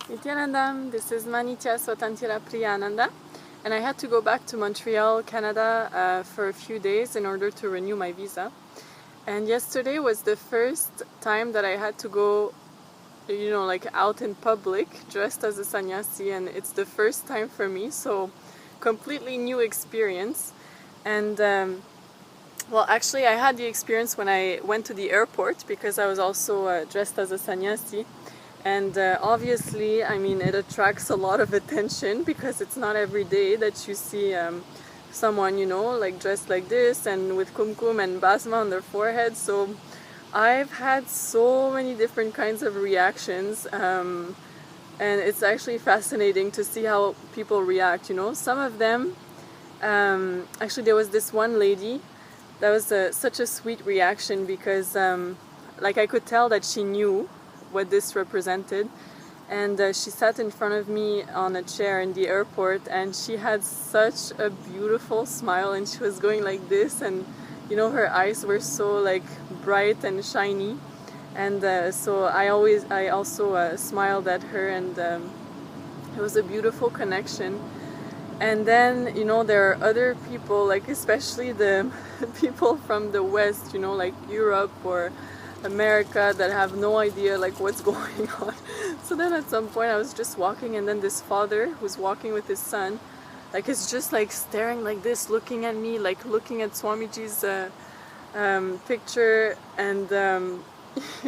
Nityanandam, this is Manitya Swatantira Priyananda, and I had to go back to Montreal, Canada for a few days in order to renew my visa. And yesterday was the first time that I had to go, like out in public dressed as a sannyasi, and it's the first time for me, so completely new experience. And well, actually I had the experience when I went to the airport because I was also dressed as a sannyasi. And obviously, I mean, it attracts a lot of attention because it's not every day that you see someone, like dressed like this and with kumkum and basma on their forehead. So I've had so many different kinds of reactions, and it's actually fascinating to see how people react. Some of them, actually, there was this one lady that was such a sweet reaction because, like, I could tell that she knew what this represented, and she sat in front of me on a chair in the airport, and she had such a beautiful smile, and she was going like this, and her eyes were so like bright and shiny, and so I also smiled at her, and it was a beautiful connection. And then there are other people, like especially the people from the West, like Europe or America, that have no idea like what's going on. So then at some point I was just walking, and then this father who's walking with his son, like is just like staring like this, looking at me, like looking at Swamiji's picture, and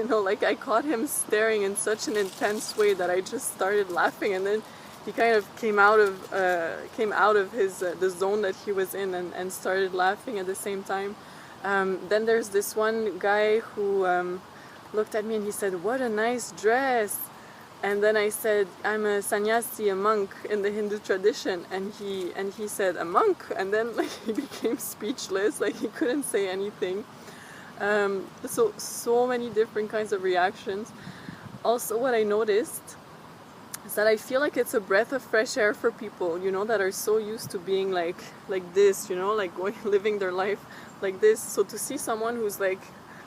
like I caught him staring in such an intense way that I just started laughing, and then he kind of came out of his the zone that he was in, and started laughing at the same time. Then there's this one guy who looked at me and he said, "What a nice dress." And then I said, "I'm a sannyasi, a monk in the Hindu tradition." And he said, "A monk?" And then like he became speechless, like he couldn't say anything. So many different kinds of reactions. Also, what I noticed is that I feel like it's a breath of fresh air for people, that are so used to being like this, like living their life like this. So to see someone who's like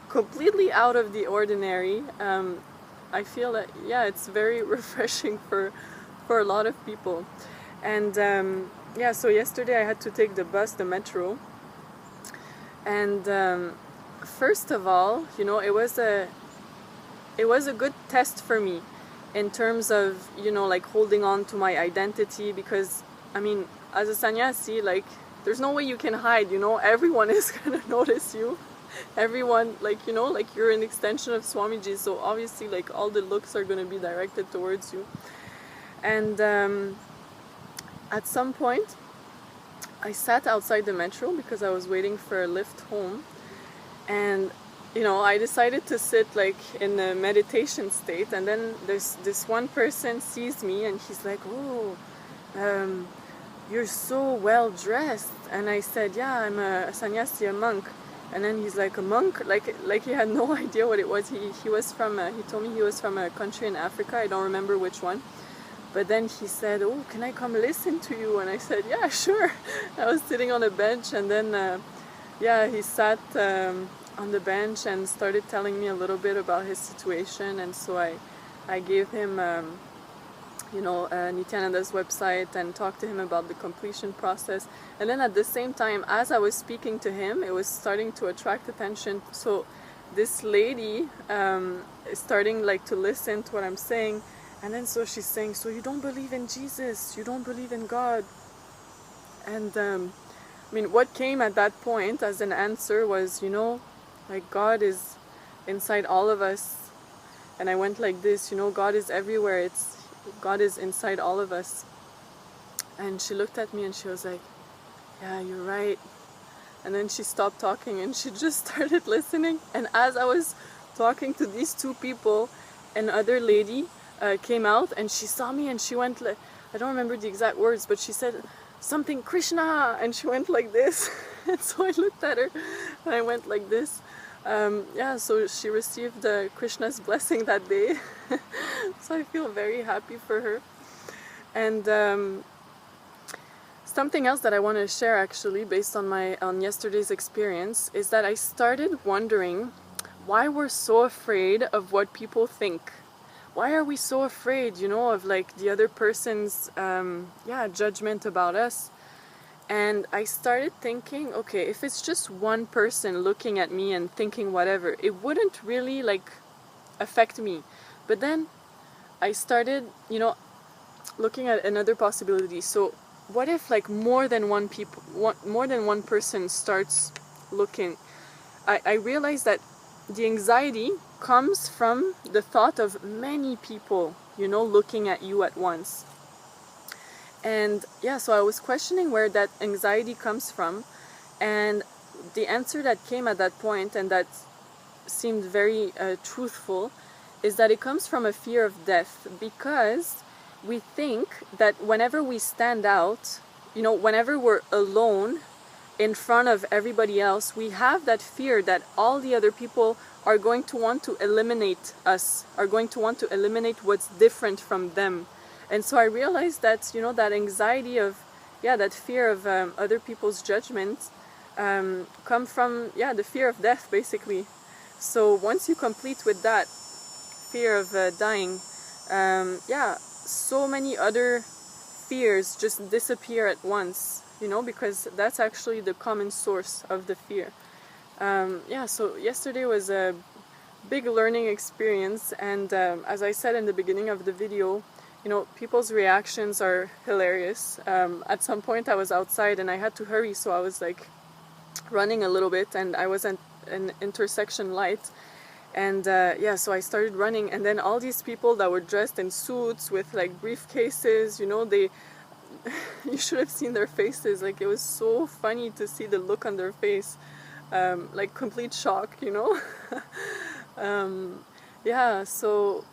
completely out of the ordinary, I feel that, yeah, it's very refreshing for a lot of people. And yeah, so yesterday I had to take the metro, and first of all, it was a good test for me in terms of like holding on to my identity, because I mean, as a sannyasi, like there's no way you can hide, everyone is gonna notice you, everyone, like like you're an extension of Swamiji, so obviously like all the looks are gonna be directed towards you. And at some point I sat outside the metro because I was waiting for a lift home, and I decided to sit like in a meditation state, and then there's this one person sees me and he's like, "Oh, you're so well dressed." And I said, "Yeah, I'm a sannyasi, a monk." And then he's like, "A monk?" Like he had no idea what it was. He was from he told me he was from a country in Africa. I don't remember which one. But then he said, "Oh, can I come listen to you?" And I said, "Yeah, sure." I was sitting on a bench, and then yeah, he sat on the bench and started telling me a little bit about his situation. And so I gave him Nityananda's website and talked to him about the completion process. And then at the same time, as I was speaking to him, it was starting to attract attention. So this lady is starting like to listen to what I'm saying, and then so she's saying, "So you don't believe in Jesus, you don't believe in God?" And I mean, what came at that point as an answer was, like God is inside all of us. And I went like this, God is everywhere. God is inside all of us. And she looked at me and she was like, "Yeah, you're right." And then she stopped talking and she just started listening. And as I was talking to these two people, another lady came out and she saw me and she went like, I don't remember the exact words, but she said something, "Krishna," and she went like this. And so I looked at her and I went like this. Yeah, so she received Krishna's blessing that day. So I feel very happy for her. And something else that I want to share, actually, based on yesterday's experience, is that I started wondering why we're so afraid of what people think. why are we so afraid, you know, of like the other person's judgment about us? And I started thinking, okay, if it's just one person looking at me and thinking whatever, it wouldn't really like affect me. But then I started, you know, looking at another possibility. So what if like more than one person starts looking? I realized that the anxiety comes from the thought of many people, you know, looking at you at once. And yeah, so I was questioning where that anxiety comes from, and the answer that came at that point, and that seemed very truthful, is that it comes from a fear of death, because we think that whenever we stand out, you know, whenever we're alone in front of everybody else, we have that fear that all the other people are going to want to eliminate us, are going to want to eliminate what's different from them. And so I realized that, you know, that anxiety of, that fear of other people's judgments come from, the fear of death, basically. So once you complete with that fear of dying, so many other fears just disappear at once, you know, because that's actually the common source of the fear. So yesterday was a big learning experience, and as I said in the beginning of the video, you know, people's reactions are hilarious. At some point I was outside and I had to hurry, so I was like running a little bit, and I was at an intersection light, and so I started running, and then all these people that were dressed in suits with like briefcases, you know, they you should have seen their faces. Like, it was so funny to see the look on their face, like complete shock, you know. So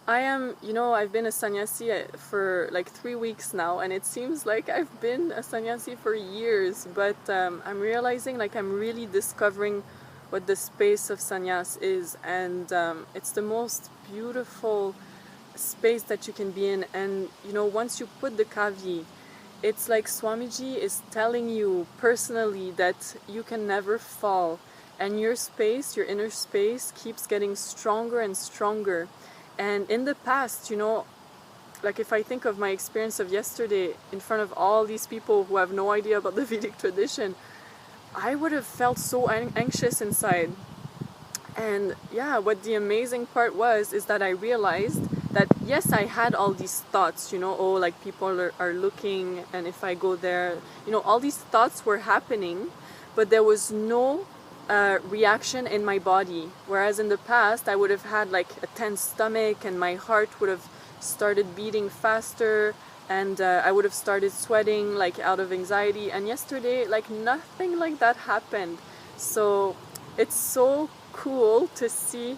I am, you know, I've been a sannyasi for like 3 weeks now, and it seems like I've been a sannyasi for years, but I'm realizing like I'm really discovering what the space of sannyas is, and it's the most beautiful space that you can be in. And you know, once you put the kavi, it's like Swamiji is telling you personally that you can never fall, and your space, your inner space, keeps getting stronger and stronger. And in the past, you know, like if I think of my experience of yesterday in front of all these people who have no idea about the Vedic tradition, I would have felt so anxious inside. And what the amazing part was is that I realized that yes, I had all these thoughts, you know, oh, like people are looking, and if I go there, you know, all these thoughts were happening, but there was no reaction in my body. Whereas in the past, I would have had like a tense stomach, and my heart would have started beating faster, and I would have started sweating like out of anxiety. And yesterday, like nothing like that happened. So it's so cool to see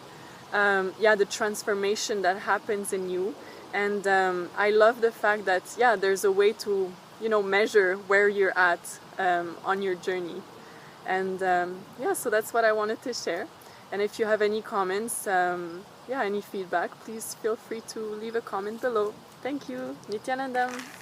the transformation that happens in you. And I love the fact that there's a way to, you know, measure where you're at on your journey. And so that's what I wanted to share. And if you have any comments, any feedback, please feel free to leave a comment below. Thank you. Nityanandam.